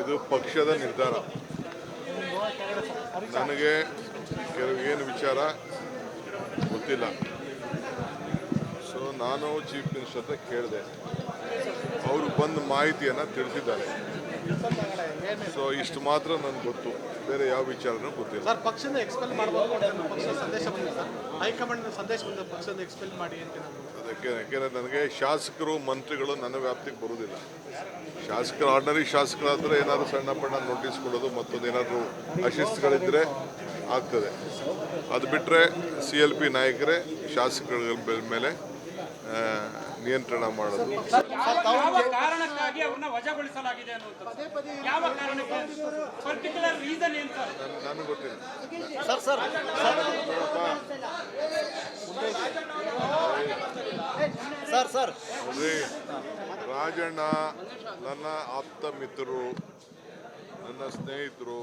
ಇದು ಪಕ್ಷದ ನಿರ್ಧಾರ. ನನಗೆ ಏನು ವಿಚಾರ ಗೊತ್ತಿಲ್ಲ. ಸೊ ನಾನು ಚೀಫ್ ಮಿನಿಸ್ಟರ್ ಹತ್ರ ಕೇಳಿದೆ, ಅವರು ಬಂದು ಮಾಹಿತಿಯನ್ನು ತಿಳಿಸಿದ್ದಾರೆ. ಸೊ ಇಷ್ಟು ಮಾತ್ರ ನನಗೆ ಗೊತ್ತು, ಬೇರೆ ಯಾವ ವಿಚಾರನೂ ಗೊತ್ತಿಲ್ಲ. ಸರ್, ಪಕ್ಷದ ಎಕ್ಸ್ಪೆಲ್ ಮಾಡಬೇಕು ಅಂತ ಪಕ್ಷದ ಸಂದೇಶ ಬಂದಿದೆ ಸರ್. ಹೈಕಮಾಂಡ್ ಸಂದೇಶ ಬಂದಿದೆ, ಪಕ್ಷದ ಎಕ್ಸ್ಪೆಲ್ ಮಾಡಿ ಅಂತ. ಅದಕ್ಕೆ ಯಾಕೆಂದರೆ ನನಗೆ ಶಾಸಕರು ಮಂತ್ರಿಗಳು ನನ್ನ ವ್ಯಾಪ್ತಿಗೆ ಬರುವುದಿಲ್ಲ. ಶಾಸಕರು ಆರ್ಡಿನರಿ ಶಾಸಕರಾದರೆ ಏನಾದರೂ ಸಣ್ಣ ಪಣ್ಣ ನೋಟಿಸ್ ಕೊಡೋದು, ಮತ್ತೊಂದು ಏನಾದರೂ ಅಶಿಸ್ತುಗಳಿದ್ದರೆ ಆಗ್ತದೆ. ಅದು ಬಿಟ್ಟರೆ CLP ನಾಯಕರೇ ಶಾಸಕರ ಮೇಲೆ ನಿಯಂತ್ರಣ ಮಾಡೋದು. ಯಾವ ಕಾರಣಕ್ಕಾಗಿ ಅವ್ರನ್ನ ವಜಾಗೊಳಿಸಲಾಗಿದೆ ಅನ್ನುವಂಥದ್ದು, ಯಾವ ಕಾರಣಕ್ಕೆ, ಪರ್ಟಿಕ್ಯುಲರ್ ರೀಸನ್ ಏನು ಸರ್? ನನಗೆ ಗೊತ್ತಿಲ್ಲ. ನೋಡ್ರಿ, ರಾಜಣ್ಣ ನನ್ನ ಆಪ್ತ ಮಿತ್ರರು, ನನ್ನ ಸ್ನೇಹಿತರು,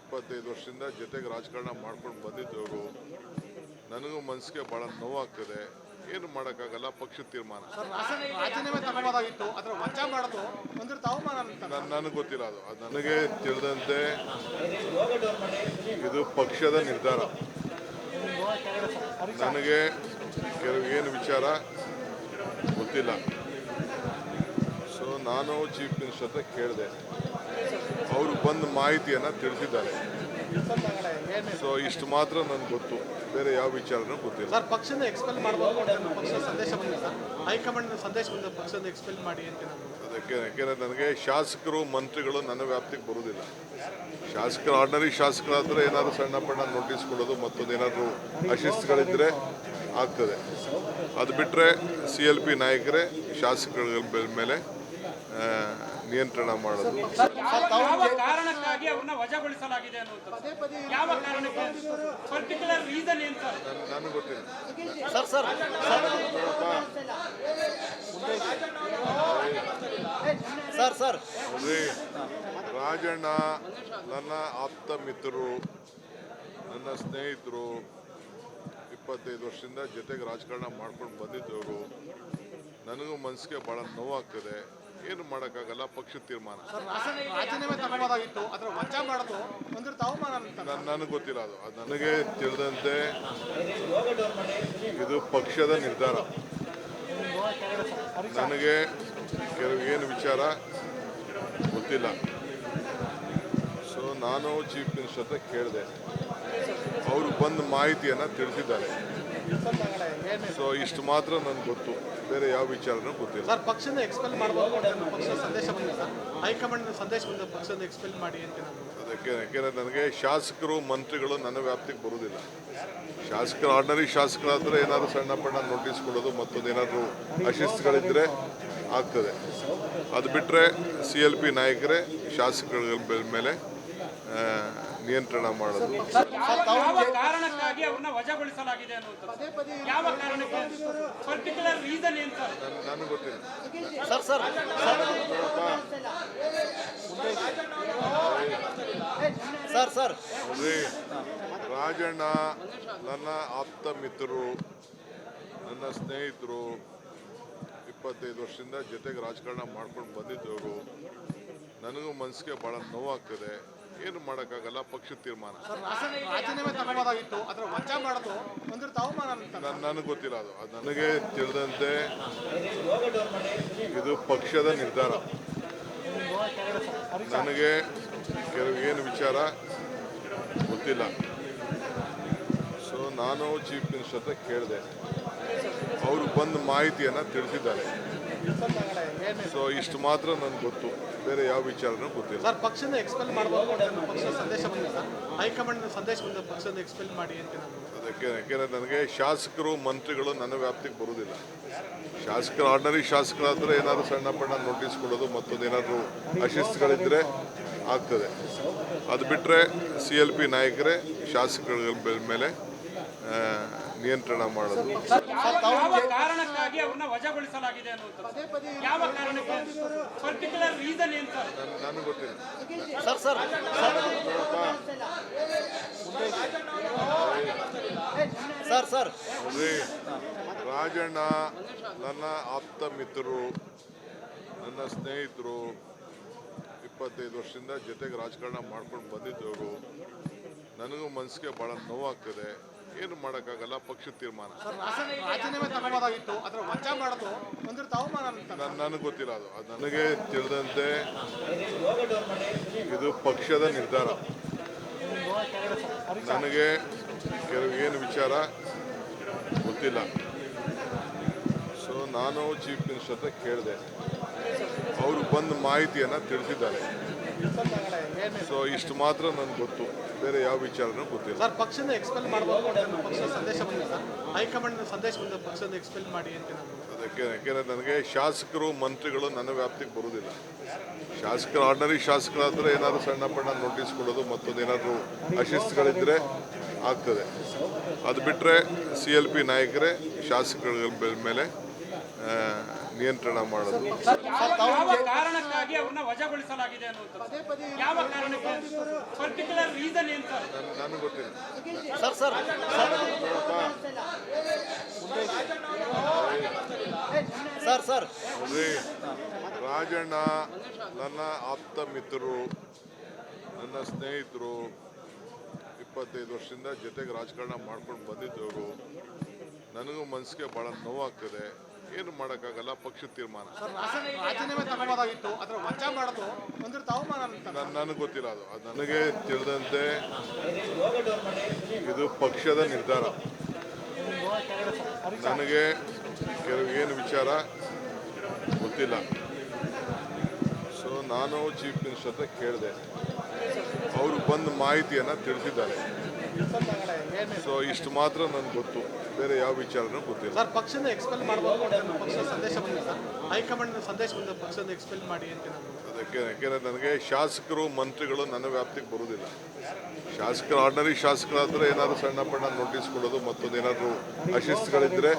25 ವರ್ಷದಿಂದ ಜೊತೆಗೆ ರಾಜಕಾರಣ ಮಾಡ್ಕೊಂಡು ಬಂದಿದ್ದವರು. ನನಗೂ ಮನಸ್ಸಿಗೆ ಭಾಳ ನೋವಾಗ್ತದೆ. ಏನು ಮಾಡೋಕ್ಕಾಗಲ್ಲ, ಪಕ್ಷದ ತೀರ್ಮಾನ. ರಾಜೀನಾಮೆ ತಗೋದಾಗಿತ್ತು, ಅದರ ವಜಾ ಮಾಡೋದು ಅಂದ್ರೆ ಅವಮಾನ ಅಂತ. ನನಗೆ ಗೊತ್ತಿಲ್ಲ. ಅದು ನನಗೆ ತಿಳಿದಂತೆ ಇದು ಪಕ್ಷದ ನಿರ್ಧಾರ. ನನಗೆ ಏನು ವಿಚಾರ ಗೊತ್ತಿಲ್ಲ. ಸೊ ನಾನು ಚೀಫ್ ಮಿನಿಸ್ಟರ್ ಹತ್ರ ಕೇಳಿದೆ, ಅವರು ಬಂದು ಮಾಹಿತಿಯನ್ನು ತಿಳಿಸಿದ್ದಾರೆ. ಸೊ ಇಷ್ಟು ಮಾತ್ರ ನನಗೆ ಗೊತ್ತು, ಬೇರೆ ಯಾವ ವಿಚಾರನೂ ಗೊತ್ತಿಲ್ಲ. ಸರ್, ಪಕ್ಷದ ಎಕ್ಸ್ಪೆಲ್ ಮಾಡಬೇಕು ಅಂತ ಪಕ್ಷದ ಸಂದೇಶ ಬಂದಿದೆ ಸರ್. ಹೈಕಮಾಂಡ್ ಸಂದೇಶ ಬಂದಿದೆ, ಪಕ್ಷದ ಎಕ್ಸ್ಪೆಲ್ ಮಾಡಿ ಅಂತ. ಅದಕ್ಕೆ ಯಾಕೆಂದರೆ ನನಗೆ ಶಾಸಕರು ಮಂತ್ರಿಗಳು ನನ್ನ ವ್ಯಾಪ್ತಿಗೆ ಬರುವುದಿಲ್ಲ. ಶಾಸಕರು ಆರ್ಡಿನರಿ ಶಾಸಕರಾದರೆ ಏನಾದರೂ ಸಣ್ಣ ಪಣ್ಣ ನೋಟಿಸ್ ಕೊಡೋದು, ಮತ್ತೊಂದು ಏನಾದರೂ ಅಶಿಸ್ತುಗಳಿದ್ದರೆ ಆಗ್ತದೆ. ಅದು ಬಿಟ್ಟರೆ CLP ನಾಯಕರೇ ಶಾಸಕರ ಮೇಲೆ ನಿಯಂತ್ರಣ ಮಾಡೋದು. ಯಾವ ಕಾರಣಕ್ಕಾಗಿ ಅವ್ರನ್ನ ವಜಾಗೊಳಿಸಲಾಗಿದೆ ಅನ್ನುವಂಥದ್ದು, ಯಾವ ಕಾರಣಕ್ಕೆ, ಪರ್ಟಿಕ್ಯುಲರ್ ರೀಸನ್ ಏನು ಸರ್? ನನಗೆ ಗೊತ್ತಿಲ್ಲ. ನೋಡ್ರಿ, ರಾಜಣ್ಣ ನನ್ನ ಆಪ್ತ ಮಿತ್ರರು, ನನ್ನ ಸ್ನೇಹಿತರು, 25 ವರ್ಷದಿಂದ ಜೊತೆಗೆ ರಾಜಕಾರಣ ಮಾಡ್ಕೊಂಡು ಬಂದಿದ್ದವರು. ನನಗೂ ಮನಸ್ಸಿಗೆ ಭಾಳ ನೋವಾಗ್ತದೆ. ಏನು ಮಾಡೋಕ್ಕಾಗಲ್ಲ, ಪಕ್ಷದ ತೀರ್ಮಾನ. ರಾಜೀನಾಮೆ ತಗೋದಾಗಿತ್ತು, ಅದರ ವಜಾ ಮಾಡೋದು ಅಂದ್ರೆ ಅವಮಾನ ಅಂತ. ನನಗೆ ಗೊತ್ತಿಲ್ಲ. ಅದು ನನಗೆ ತಿಳಿದಂತೆ ಇದು ಪಕ್ಷದ ನಿರ್ಧಾರ. ನನಗೆ ಏನು ವಿಚಾರ ಗೊತ್ತಿಲ್ಲ. ಸೊ ನಾನು ಚೀಫ್ ಮಿನಿಸ್ಟರ್ ಹತ್ರ ಕೇಳಿದೆ, ಅವರು ಬಂದು ಮಾಹಿತಿಯನ್ನು ತಿಳಿಸಿದ್ದಾರೆ. ಸೊ ಇಷ್ಟು ಮಾತ್ರ ನನಗೆ ಗೊತ್ತು, ಬೇರೆ ಯಾವ ವಿಚಾರನೂ ಗೊತ್ತಿಲ್ಲ. ಸರ್, ಪಕ್ಷದ ಎಕ್ಸ್ಪೆಲ್ ಮಾಡಬೇಕು ಅಂತ ಪಕ್ಷದ ಸಂದೇಶ ಬಂದಿದೆ ಸರ್. ಹೈಕಮಾಂಡ್ ಸಂದೇಶ ಬಂದಿದೆ, ಪಕ್ಷದ ಎಕ್ಸ್ಪೆಲ್ ಮಾಡಿ ಅಂತ. ಅದಕ್ಕೆ ಯಾಕೆಂದರೆ ನನಗೆ ಶಾಸಕರು ಮಂತ್ರಿಗಳು ನನ್ನ ವ್ಯಾಪ್ತಿಗೆ ಬರುವುದಿಲ್ಲ. ಶಾಸಕರು ಆರ್ಡಿನರಿ ಶಾಸಕರಾದರೆ ಏನಾದರೂ ಸಣ್ಣ ಪಣ್ಣ ನೋಟಿಸ್ ಕೊಡೋದು, ಮತ್ತೊಂದು ಏನಾದರೂ ಅಶಿಸ್ತುಗಳಿದ್ದರೆ ಆಗ್ತದೆ. ಅದು ಬಿಟ್ಟರೆ CLP ನಾಯಕರೇ ಶಾಸಕರ ಮೇಲೆ ನಿಯಂತ್ರಣ ಮಾಡೋದು. ಯಾವ ಕಾರಣಕ್ಕಾಗಿ ಅವ್ರನ್ನ ವಜಾಗೊಳಿಸಲಾಗಿದೆ ಅನ್ನುವಂಥದ್ದು, ಯಾವ ಕಾರಣಕ್ಕೆ, ಪರ್ಟಿಕ್ಯುಲರ್ ರೀಸನ್ ಏನು ಸರ್? ನನಗೆ ಗೊತ್ತಿಲ್ಲ. ನೋಡ್ರಿ, ರಾಜಣ್ಣ ನನ್ನ ಆಪ್ತ ಮಿತ್ರರು, ನನ್ನ ಸ್ನೇಹಿತರು, 25 ವರ್ಷದಿಂದ ಜೊತೆಗೆ ರಾಜಕಾರಣ ಮಾಡ್ಕೊಂಡು ಬಂದಿದ್ದವರು. ನನಗೂ ಮನಸ್ಸಿಗೆ ಭಾಳ ನೋವಾಗ್ತದೆ. ಏನು ಮಾಡೋಕ್ಕಾಗಲ್ಲ, ಪಕ್ಷದ ತೀರ್ಮಾನ. ರಾಜೀನಾಮೆ ತಗೋದಾಗಿತ್ತು, ಅದರ ವಜಾ ಮಾಡೋದು ಅಂದ್ರೆ ಅವಮಾನ ಅಂತ. ನನಗೆ ಗೊತ್ತಿಲ್ಲ. ಅದು ನನಗೆ ತಿಳಿದಂತೆ ಇದು ಪಕ್ಷದ ನಿರ್ಧಾರ. ನನಗೆ ಏನು ವಿಚಾರ ಗೊತ್ತಿಲ್ಲ. ಸೊ ನಾನು ಚೀಫ್ ಮಿನಿಸ್ಟರ್ ಹತ್ರ ಕೇಳಿದೆ, ಅವರು ಬಂದು ಮಾಹಿತಿಯನ್ನು ತಿಳಿಸಿದ್ದಾರೆ. ಸೊ ಇಷ್ಟು ಮಾತ್ರ ನನಗೆ ಗೊತ್ತು, ಬೇರೆ ಯಾವ ವಿಚಾರನೂ ಗೊತ್ತಿಲ್ಲ. ಸರ್, ಪಕ್ಷದ ಎಕ್ಸ್ಪೆಲ್ ಮಾಡಬೇಕು ಅಂತ ಪಕ್ಷದ ಸಂದೇಶ ಬಂದಿದೆ ಸರ್. ಹೈಕಮಾಂಡ್ ಸಂದೇಶ ಬಂದಿದೆ, ಪಕ್ಷದ ಎಕ್ಸ್ಪೆಲ್ ಮಾಡಿ ಅಂತ. ಅದಕ್ಕೆ ಯಾಕೆಂದರೆ ನನಗೆ ಶಾಸಕರು ಮಂತ್ರಿಗಳು ನನ್ನ ವ್ಯಾಪ್ತಿಗೆ ಬರುವುದಿಲ್ಲ. ಶಾಸಕರು ಆರ್ಡಿನರಿ ಶಾಸಕರಾದರೆ ಏನಾದರೂ ಸಣ್ಣ ಪಣ್ಣ ನೋಟಿಸ್ ಕೊಡೋದು, ಮತ್ತೊಂದು ಏನಾದರೂ ಅಶಿಸ್ತುಗಳಿದ್ದರೆ ಆಗ್ತದೆ. ಅದು ಬಿಟ್ಟರೆ CLP ನಾಯಕರೇ ಶಾಸಕರ ಮೇಲೆ ನಿಯಂತ್ರಣ ಮಾಡೋದು. ಯಾವ ಕಾರಣಕ್ಕಾಗಿ ಅವ್ರನ್ನ ವಜಾಗೊಳಿಸಲಾಗಿದೆ ಅನ್ನುವಂಥದ್ದು, ಯಾವ ಕಾರಣಕ್ಕೆ, ಪರ್ಟಿಕ್ಯುಲರ್ ರೀಸನ್ ಏನು ಸರ್? ನನಗೆ ಗೊತ್ತಿಲ್ಲ. ನೋಡ್ರಿ, ರಾಜಣ್ಣ ನನ್ನ ಆಪ್ತ ಮಿತ್ರರು, ನನ್ನ ಸ್ನೇಹಿತರು, 25 ವರ್ಷದಿಂದ ಜೊತೆಗೆ ರಾಜಕಾರಣ ಮಾಡ್ಕೊಂಡು ಬಂದಿದ್ದವರು. ನನಗೂ ಮನಸ್ಸಿಗೆ ಭಾಳ ನೋವಾಗ್ತದೆ. ಏನು ಮಾಡೋಕ್ಕಾಗಲ್ಲ, ಪಕ್ಷದ ತೀರ್ಮಾನ. ರಾಜೀನಾಮೆ ತಗೋಬೋದಾಗಿತ್ತು, ಅದರ ವಜಾ ಮಾಡೋದು ಒಂದಿರ ಅವಮಾನ ಅಂತ. ನನಗೆ ಗೊತ್ತಿಲ್ಲ ಅದು ನನಗೆ ತಿಳಿದಂತೆ ಇದು ಪಕ್ಷದ ನಿರ್ಧಾರ. ನನಗೆ ಏನು ವಿಚಾರ ಗೊತ್ತಿಲ್ಲ. ಸೊ ನಾನು ಚೀಫ್ ಮಿನಿಸ್ಟರ್ ಹತ್ರ ಕೇಳಿದೆ, ಅವರು ಬಂದು ಮಾಹಿತಿಯನ್ನು ತಿಳಿಸಿದ್ದಾರೆ. ಸೊ ಇಷ್ಟು ಮಾತ್ರ ನನಗೆ ಗೊತ್ತು, ಬೇರೆ ಯಾವ ವಿಚಾರನೂ ಗೊತ್ತಿಲ್ಲ. ಸರ್, ಪಕ್ಷದಿಂದ ಎಕ್ಸ್ಪೆಲ್ ಮಾಡಬೇಕು ಅಂತ ಪಕ್ಷದ ಸಂದೇಶ ಬಂದಿದೆ ಸರ್. ಹೈಕಮಾಂಡ್ ಸಂದೇಶ ಬಂದಿದೆ, ಪಕ್ಷದಿಂದ ಎಕ್ಸ್ಪೆಲ್ ಮಾಡಿ ಅಂತ. ಅದಕ್ಕೆ ಯಾಕೆಂದರೆ ನನಗೆ ಶಾಸಕರು ಮಂತ್ರಿಗಳು ನನ್ನ ವ್ಯಾಪ್ತಿಗೆ ಬರುವುದಿಲ್ಲ. ಶಾಸಕರು ಆರ್ಡಿನರಿ ಶಾಸಕರಾದರೆ ಏನಾದರೂ ಸಣ್ಣ ಪಣ್ಣ ನೋಟಿಸ್ ಕೊಡೋದು, ಮತ್ತೊಂದು ಏನಾದರೂ ಅಶಿಸ್ತುಗಳಿದ್ದರೆ ಆಗ್ತದೆ. ಅದು ಬಿಟ್ಟರೆ CLP ನಾಯಕರೇ ಶಾಸಕರ ಮೇಲೆ ನಿಯಂತ್ರಣ ಮಾಡೋದು. ಯಾವ ಕಾರಣಕ್ಕಾಗಿ ಅವ್ರನ್ನ ವಜಾಗೊಳಿಸಲಾಗಿದೆ ಅನ್ನುವಂಥದ್ದು, ಯಾವ ಕಾರಣಕ್ಕೆ, ಪರ್ಟಿಕ್ಯುಲರ್ ರೀಸನ್ ಏನು ಸರ್? ನನಗೆ ಗೊತ್ತಿಲ್ಲ. ನೋಡ್ರಿ, ರಾಜಣ್ಣ ನನ್ನ ಆಪ್ತ ಮಿತ್ರರು, ನನ್ನ ಸ್ನೇಹಿತರು. 25 ವರ್ಷದಿಂದ ಜೊತೆಗೆ ರಾಜಕಾರಣ ಮಾಡ್ಕೊಂಡು ಬಂದಿದ್ದವರು. ನನಗೂ ಮನಸ್ಸಿಗೆ ಭಾಳ ನೋವಾಗ್ತದೆ. ಏನು ಮಾಡೋಕ್ಕಾಗಲ್ಲ, ಪಕ್ಷದ ತೀರ್ಮಾನ. ರಾಜೀನಾಮೆ ತಗೋಬೋದಾಗಿತ್ತು, ಅದರ ವಜಾ ಮಾಡೋದು ಒಂದಿರ ಅವಮಾನ ಅಂತ. ನನಗೆ ಗೊತ್ತಿಲ್ಲ ಅದು ನನಗೆ ತಿಳಿದಂತೆ ಇದು ಪಕ್ಷದ ನಿರ್ಧಾರ. ನನಗೆ ಏನು ವಿಚಾರ ಗೊತ್ತಿಲ್ಲ. ಸೊ ನಾನು ಚೀಫ್ ಮಿನಿಸ್ಟರ್ ಹತ್ರ ಕೇಳಿದೆ, ಅವರು ಬಂದು ಮಾಹಿತಿಯನ್ನು ತಿಳಿಸಿದ್ದಾರೆ. ಸೊ ಇಷ್ಟು ಮಾತ್ರ ನನಗೆ ಗೊತ್ತು, ಬೇರೆ ಯಾವ ವಿಚಾರನೂ ಗೊತ್ತಿಲ್ಲ. ಸರ್, ಪಕ್ಷದಿಂದ ಎಕ್ಸ್ಪೆಲ್ ಮಾಡಬೇಕು ಅಂತ ಪಕ್ಷದ ಸಂದೇಶ ಬಂದಿದೆ ಸರ್. ಹೈಕಮಾಂಡ್ ಸಂದೇಶ ಬಂದಿದೆ, ಪಕ್ಷದಿಂದ ಎಕ್ಸ್ಪೆಲ್ ಮಾಡಿ ಅಂತ. ಅದಕ್ಕೆ ಯಾಕೆಂದರೆ ನನಗೆ ಶಾಸಕರು ಮಂತ್ರಿಗಳು ನನ್ನ ವ್ಯಾಪ್ತಿಗೆ ಬರುವುದಿಲ್ಲ. ಶಾಸಕರು ಆರ್ಡಿನರಿ ಶಾಸಕರಾದರೆ ಏನಾದರೂ ಸಣ್ಣ ಪಣ್ಣ ನೋಟಿಸ್ ಕೊಡೋದು, ಮತ್ತೊಂದು ಏನಾದರೂ ಅಶಿಸ್ತುಗಳಿದ್ದರೆ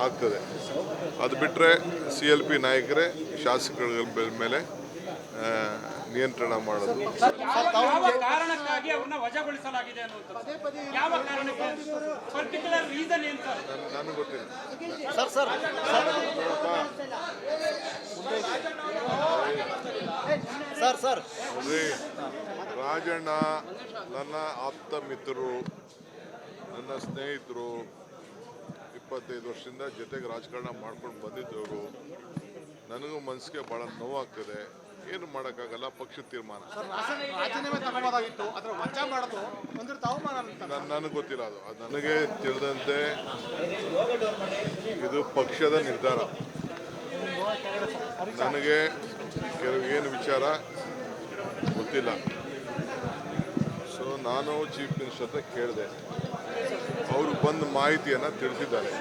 ಆಗ್ತದೆ. ಅದು ಬಿಟ್ಟರೆ CLP ನಾಯಕರೇ ಶಾಸಕರ ಮೇಲೆ ನಿಯಂತ್ರಣ ಮಾಡೋದು. ಯಾವ ಕಾರಣಕ್ಕಾಗಿ ಅವ್ರನ್ನ ವಜಾಗೊಳಿಸಲಾಗಿದೆ ಅನ್ನುವಂಥದ್ದು, ಯಾವ ಕಾರಣಕ್ಕೆ, ಪರ್ಟಿಕ್ಯುಲರ್ ರೀಸನ್ ಏನು ಸರ್? ನನಗೆ ಗೊತ್ತಿಲ್ಲ. ನೋಡ್ರಿ, ರಾಜಣ್ಣ ನನ್ನ ಆಪ್ತ ಮಿತ್ರರು, ನನ್ನ ಸ್ನೇಹಿತರು. 25 ವರ್ಷದಿಂದ ಜೊತೆಗೆ ರಾಜಕಾರಣ ಮಾಡ್ಕೊಂಡು ಬಂದಿದ್ದವರು. ನನಗೂ ಮನಸ್ಸಿಗೆ ಭಾಳ ನೋವಾಗ್ತದೆ. ಏನು ಮಾಡೋಕ್ಕಾಗಲ್ಲ, ಪಕ್ಷದ ತೀರ್ಮಾನ. ರಾಜೀನಾಮೆ ತಗೋಬೋದಾಗಿತ್ತು, ಅದರ ವಜಾ ಮಾಡೋದು ಒಂದಿರ ಅವಮಾನ ಅಂತ. ನನಗೆ ಗೊತ್ತಿಲ್ಲ ಅದು ನನಗೆ ತಿಳಿದಂತೆ ಇದು ಪಕ್ಷದ ನಿರ್ಧಾರ. ನನಗೆ ಏನು ವಿಚಾರ ಗೊತ್ತಿಲ್ಲ. ಸೊ ನಾನು ಚೀಫ್ ಮಿನಿಸ್ಟರ್ ಹತ್ರ ಕೇಳಿದೆ, ಅವರು ಬಂದು ಮಾಹಿತಿಯನ್ನು ತಿಳಿಸಿದ್ದಾರೆ.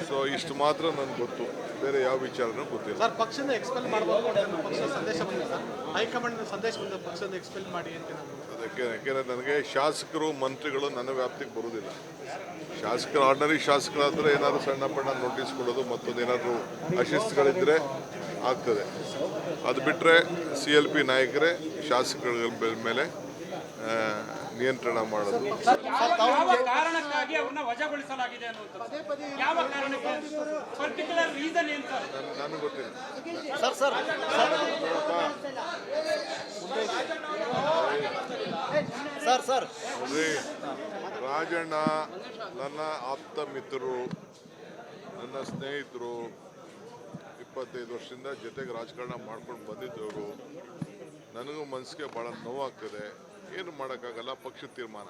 ಸೊ ಇಷ್ಟು ಮಾತ್ರ ನನಗೆ ಗೊತ್ತು, ಬೇರೆ ಯಾವ ವಿಚಾರನೂ ಗೊತ್ತಿಲ್ಲ. ಸರ್, ಪಕ್ಷದಿಂದ ಎಕ್ಸ್ಪೆಲ್ ಮಾಡಬೇಕು ಅಂತ ಪಕ್ಷದ ಸಂದೇಶ ಬಂದಿದೆ ಸರ್. ಹೈಕಮಾಂಡ್ ಸಂದೇಶ ಬಂದಿದೆ, ಪಕ್ಷದಿಂದ ಎಕ್ಸ್ಪೆಲ್ ಮಾಡಿ ಅಂತ. ಅದಕ್ಕೆ ಯಾಕೆಂದರೆ ನನಗೆ ಶಾಸಕರು ಮಂತ್ರಿಗಳು ನನ್ನ ವ್ಯಾಪ್ತಿಗೆ ಬರುವುದಿಲ್ಲ. ಶಾಸಕರು ಆರ್ಡಿನರಿ ಶಾಸಕರಾದರೆ ಏನಾದರೂ ಸಣ್ಣ ಪಣ್ಣ ನೋಟಿಸ್ ಕೊಡೋದು, ಮತ್ತೊಂದು ಏನಾದರೂ ಅಶಿಸ್ತುಗಳಿದ್ದರೆ ಆಗ್ತದೆ. ಅದು ಬಿಟ್ಟರೆ CLP ನಾಯಕರೇ ಶಾಸಕರ ಮೇಲೆ ನಿಯಂತ್ರಣ ಮಾಡೋದು. ಯಾವ ಕಾರಣಕ್ಕಾಗಿ ಅವ್ರನ್ನ ವಜಾಗೊಳಿಸಲಾಗಿದೆ ಅನ್ನುವಂಥದ್ದು, ಯಾವ ಕಾರಣಕ್ಕೆ, ಪರ್ಟಿಕ್ಯುಲರ್ ರೀಸನ್ ಏನು ಸರ್? ನನಗೆ ಗೊತ್ತಿಲ್ಲ. ನೋಡ್ರಿ, ರಾಜಣ್ಣ ನನ್ನ ಆಪ್ತ ಮಿತ್ರರು, ನನ್ನ ಸ್ನೇಹಿತರು. 25 ವರ್ಷದಿಂದ ಜೊತೆಗೆ ರಾಜಕಾರಣ ಮಾಡ್ಕೊಂಡು ಬಂದಿದ್ದವರು. ನನಗೂ ಮನಸ್ಸಿಗೆ ಭಾಳ ನೋವಾಗ್ತದೆ. ಏನು ಮಾಡೋಕ್ಕಾಗಲ್ಲ, ಪಕ್ಷದ ತೀರ್ಮಾನ.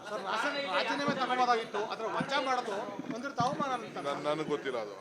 ರಾಜೀನಾಮೆ ತಗೋಬೋದಾಗಿತ್ತು, ಅದರ ವಜಾ ಮಾಡೋದು ಒಂದಿರ ಅವಮಾನ ಅಂತ. ನನಗೆ ಗೊತ್ತಿಲ್ಲ ಅದು